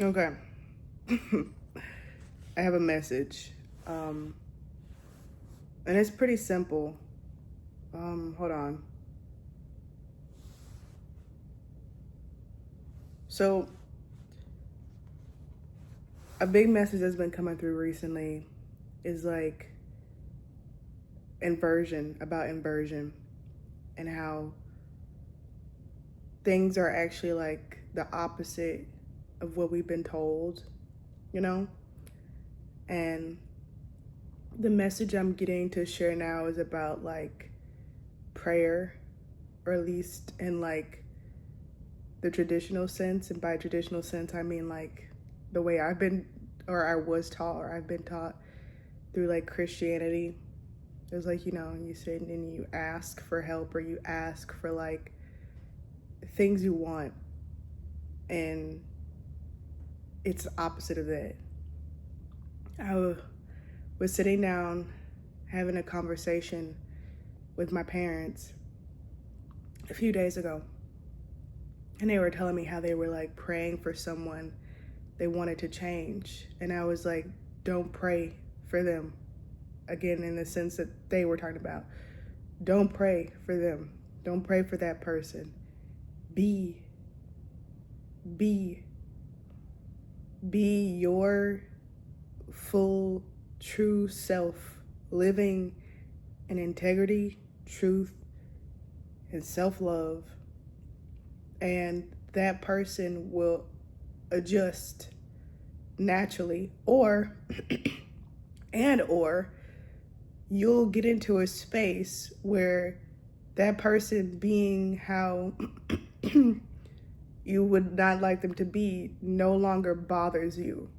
Okay. I have a message. Um, and it's pretty simple. Hold on. So, a big message that's been coming through recently is like inversion, and how things are actually like the opposite of what we've been told, you know? And the message I'm getting to share now is about like prayer, or at least in like the traditional sense. And by traditional sense, I mean like the way I've been, or I was taught, or I've been taught through like Christianity. It was like, you sit and you ask for help, or you ask for like things you want. And it's the opposite of that. I was sitting down having a conversation with my parents a few days ago. And they were telling me how they were like praying for someone they wanted to change. And I was like, don't pray for them. Again, in the sense that they were talking about. Don't pray for them. Don't pray for that person. Be your full, true self, living in integrity, truth, and self-love. And that person will adjust naturally, or you'll get into a space where that person being how you would not like them to be no longer bothers you.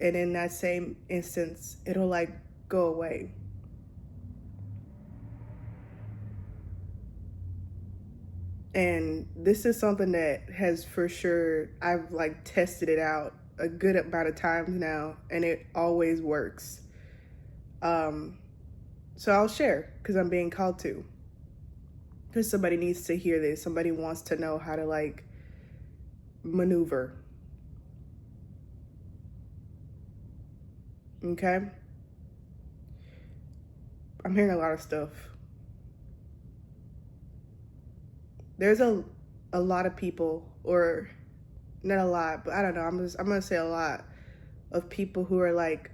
And in that same instance, it'll like go away. And this is something that has for sure, I've like tested it out a good amount of times now, and it always works. So I'll share because I'm being called to. Because somebody needs to hear this. Somebody wants to know how to like maneuver. Okay? I'm hearing a lot of stuff. There's a lot of people, or not a lot, but I don't know. I'm gonna say a lot of people who are like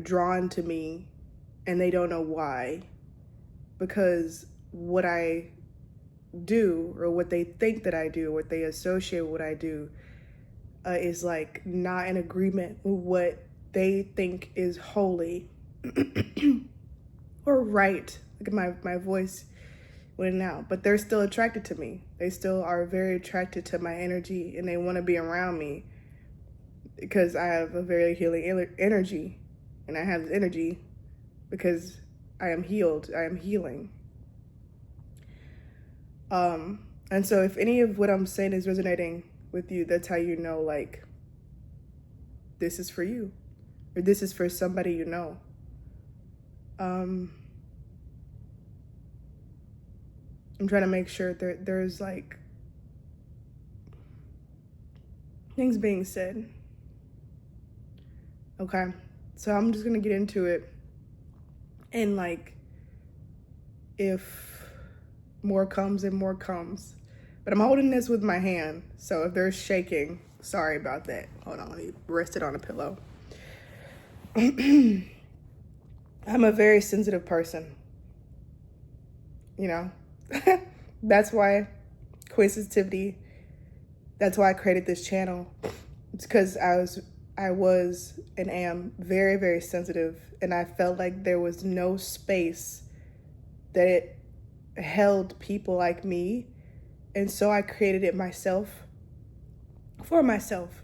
drawn to me, and they don't know why, because what I do, or what they think that I do, what they associate what I do, is like not in agreement with what they think is holy or right. Look at my voice went out, but they're still attracted to me. They still are very attracted to my energy, and they want to be around me because I have a very healing energy, and I have this energy because I am healed. I am healing. And so if any of what I'm saying is resonating with you, that's how you know, like, this is for you, or this is for somebody you know. I'm trying to make sure that there's like things being said. Okay, so I'm just gonna get into it, and like, if more comes and more comes, but I'm holding this with my hand, so if there's shaking, sorry about that. Hold on, let me rest it on a pillow. I'm a very sensitive person, you know. That's why quiz sensitivity, that's why I created this channel. It's because I was and am very, very sensitive, and I felt like there was no space that it held people like me, and so I created it myself, for myself.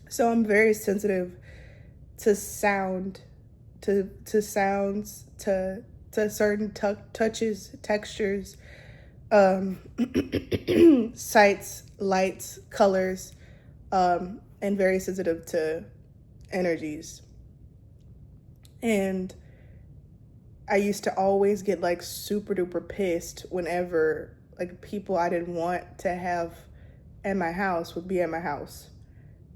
So I'm very sensitive to sound, to sounds, to certain touches, textures, sights, lights, colors, and very sensitive to energies. And I used to always get like super duper pissed whenever like people I didn't want to have at my house would be at my house.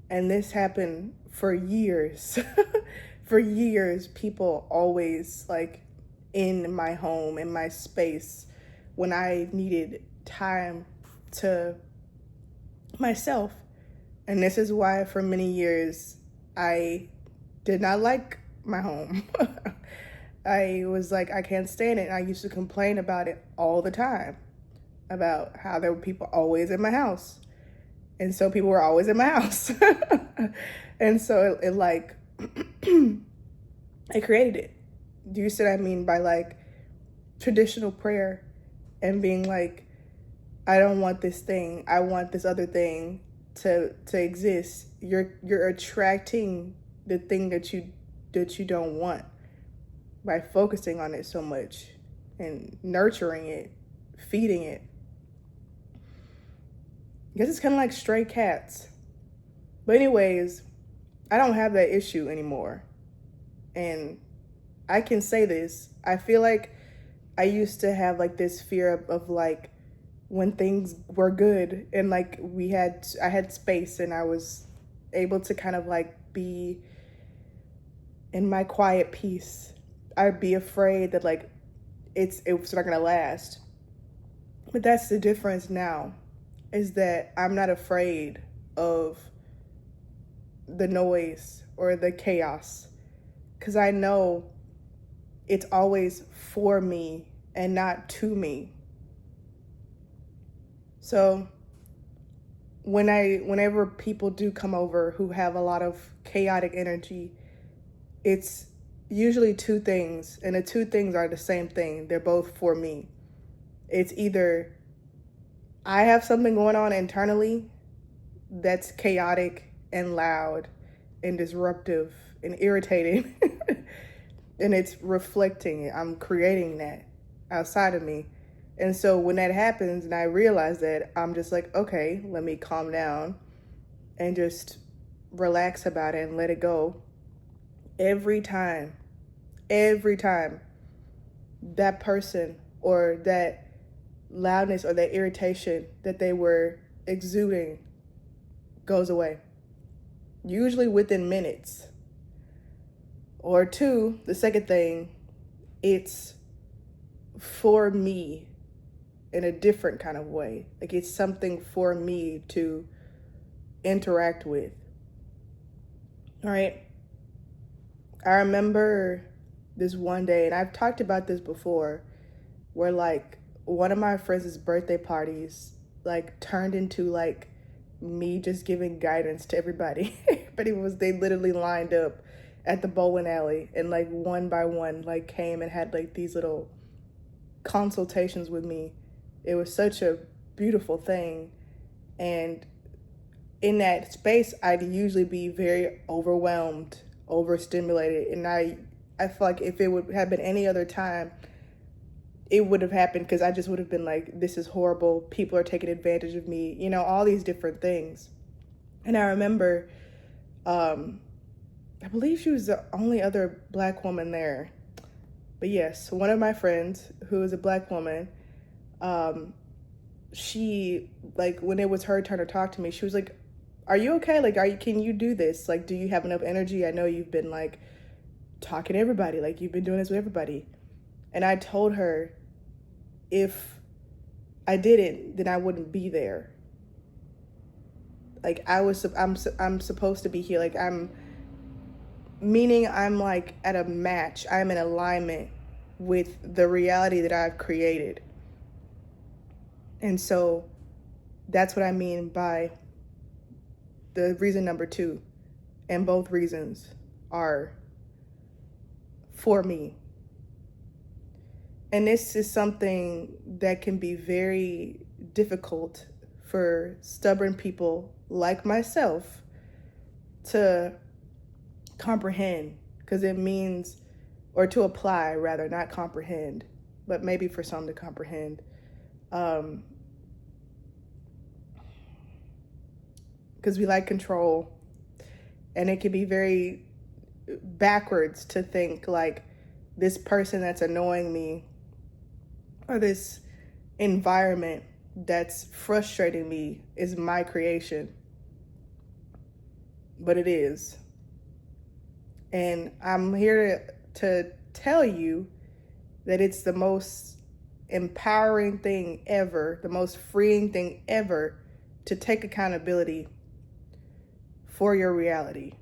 And this happened for years. For years, people always like in my home, in my space, when I needed time to myself. And this is why for many years I did not like my home. I was like, I can't stand it. And I used to complain about it all the time, about how there were people always in my house. And so people were always in my house. And so it like, I created it. Do you see what I mean by like traditional prayer and being like, I don't want this thing. I want this other thing to exist. You're attracting the thing that you don't want by focusing on it so much and nurturing it, feeding it. I guess it's kind of like stray cats. But anyways, I don't have that issue anymore. And I can say this. I feel like I used to have like this fear of like when things were good and like I had space and I was able to kind of like be in my quiet peace. I'd be afraid that like it's not gonna last. But that's the difference now, is that I'm not afraid of the noise or the chaos, because I know it's always for me and not to me. So whenever people do come over who have a lot of chaotic energy, it's usually two things, and the two things are the same thing. They're both for me. It's either I have something going on internally that's chaotic and loud and disruptive and irritating, and it's reflecting it. I'm creating that outside of me. And so when that happens and I realize that, I'm just like, okay, let me calm down and just relax about it and let it go. Every time that person or that loudness or that irritation that they were exuding goes away, usually within minutes. Or two, the second thing, it's for me in a different kind of way. Like it's something for me to interact with. All right. I remember this one day, and I've talked about this before, where like one of my friends' birthday parties like turned into like me just giving guidance to everybody. But they literally lined up at the bowling alley and like one by one like came and had like these little consultations with me. It was such a beautiful thing. And in that space, I'd usually be very overwhelmed, overstimulated. And I feel like if it would have been any other time, it would have happened because I just would have been like, this is horrible. People are taking advantage of me, you know, all these different things. And I remember, I believe she was the only other Black woman there. But yes, one of my friends who is a Black woman, she, like, when it was her turn to talk to me, she was like, are you okay? Like, can you do this? Like, do you have enough energy? I know you've been like talking to everybody, like you've been doing this with everybody. And I told her, if I didn't, then I wouldn't be there. Like I'm supposed to be here. Like meaning I'm like at a match. I'm in alignment with the reality that I've created. And so that's what I mean by the reason number 2. And both reasons are for me. And this is something that can be very difficult for stubborn people like myself to comprehend, because it means, or to apply rather, not comprehend, but maybe for some to comprehend. Because we like control, and it can be very backwards to think like this person that's annoying me, or this environment that's frustrating me is my creation. But it is. And I'm here to tell you that it's the most empowering thing ever, the most freeing thing ever to take accountability for your reality.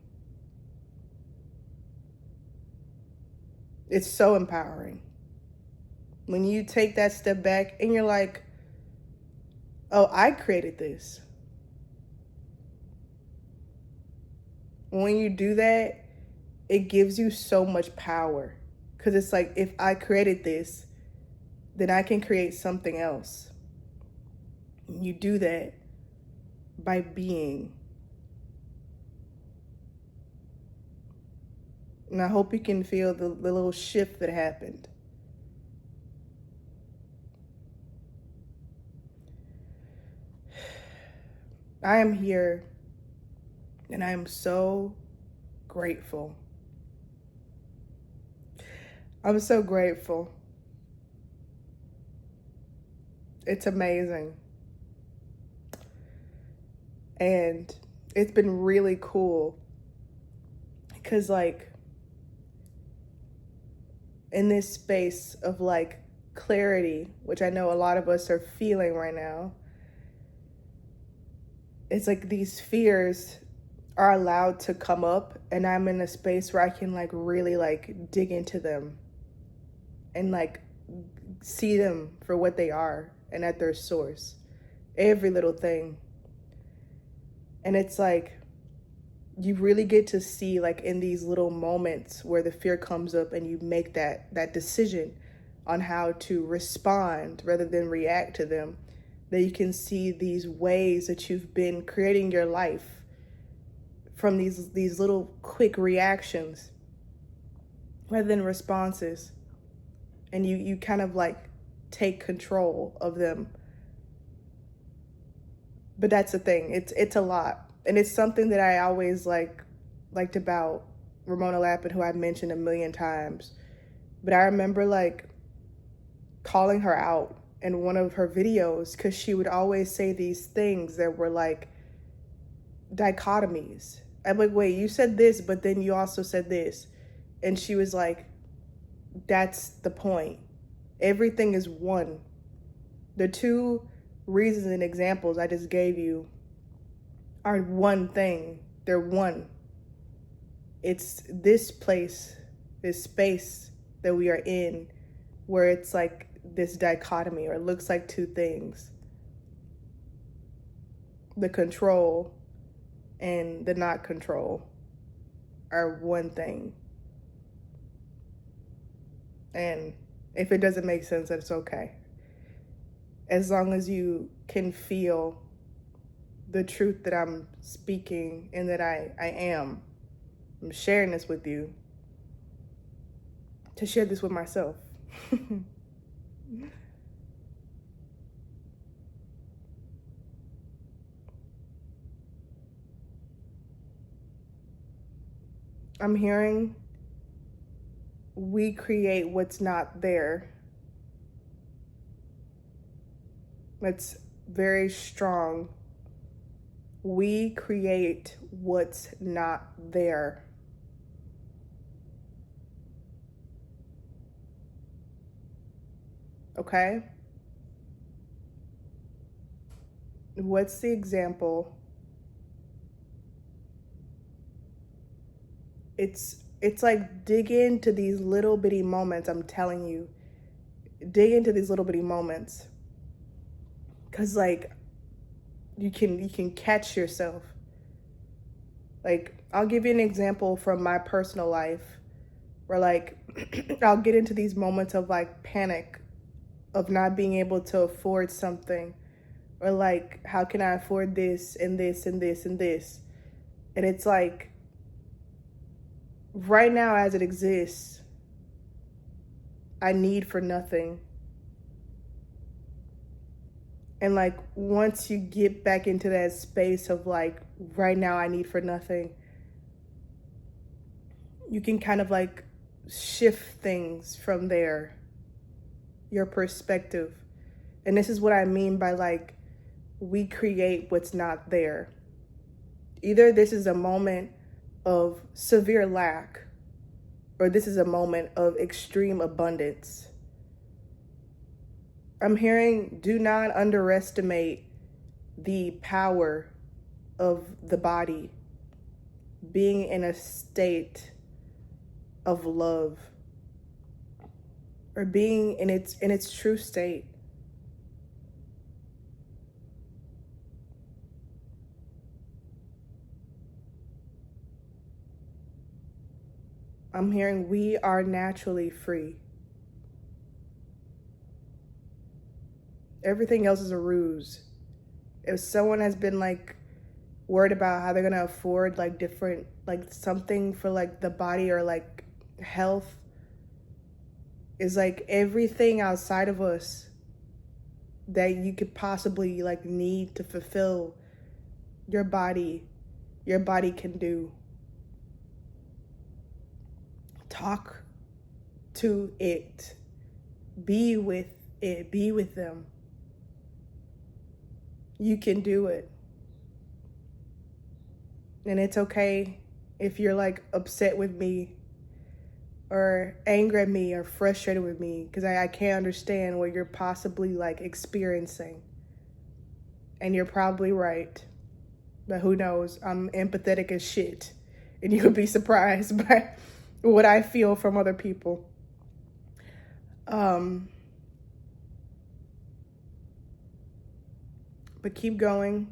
It's so empowering. When you take that step back and you're like, oh, I created this. When you do that, it gives you so much power. Because it's like, if I created this, then I can create something else. You do that by being. And I hope you can feel the little shift that happened. I am here and I am so grateful. I'm so grateful. It's amazing. And it's been really cool because, like, in this space of like clarity, which I know a lot of us are feeling right now, it's like these fears are allowed to come up, and I'm in a space where I can like really like dig into them and like see them for what they are and at their source, every little thing. And it's like you really get to see, like, in these little moments where the fear comes up and you make that decision on how to respond rather than react to them, that you can see these ways that you've been creating your life from these little quick reactions rather than responses. And you kind of like take control of them. But that's the thing, it's a lot. And it's something that I always liked about Ramona Lappin, who I've mentioned a million times. But I remember like calling her out in one of her videos because she would always say these things that were like dichotomies. I'm like, wait, you said this, but then you also said this. And she was like, that's the point. Everything is one. The two reasons and examples I just gave you are one thing. They're one. It's this place, this space that we are in, where it's like this dichotomy, or it looks like two things. The control and the not control are one thing. And if it doesn't make sense, that's okay. As long as you can feel the truth that I'm speaking and that I'm sharing this with you, to share this with myself. I'm hearing we create what's not there. It's very strong. We create what's not there. Okay? What's the example? It's like dig into these little bitty moments, I'm telling you. Dig into these little bitty moments. Cause like you can catch yourself. Like, I'll give you an example from my personal life where like I'll get into these moments of like panic of not being able to afford something, or like, how can I afford this and this and this and this? And it's like, right now as it exists, I need for nothing. And like, once you get back into that space of like, right now I need for nothing, you can kind of like shift things from there, your perspective. And this is what I mean by like, we create what's not there. Either this is a moment of severe lack, or this is a moment of extreme abundance. I'm hearing, do not underestimate the power of the body being in a state of love, or being in its true state. I'm hearing we are naturally free. Everything else is a ruse. If someone has been like worried about how they're gonna afford like different, like something for like the body or like health, is like everything outside of us that you could possibly like need to fulfill your body can do. Talk to it. Be with it. Be with them. You can do it. And it's okay if you're like upset with me or angry at me or frustrated with me, because I can't understand what you're possibly like experiencing. And you're probably right. But who knows? I'm empathetic as shit. And you would be surprised by what I feel from other people. But keep going.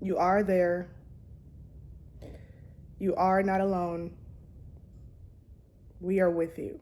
You are there. You are not alone. We are with you.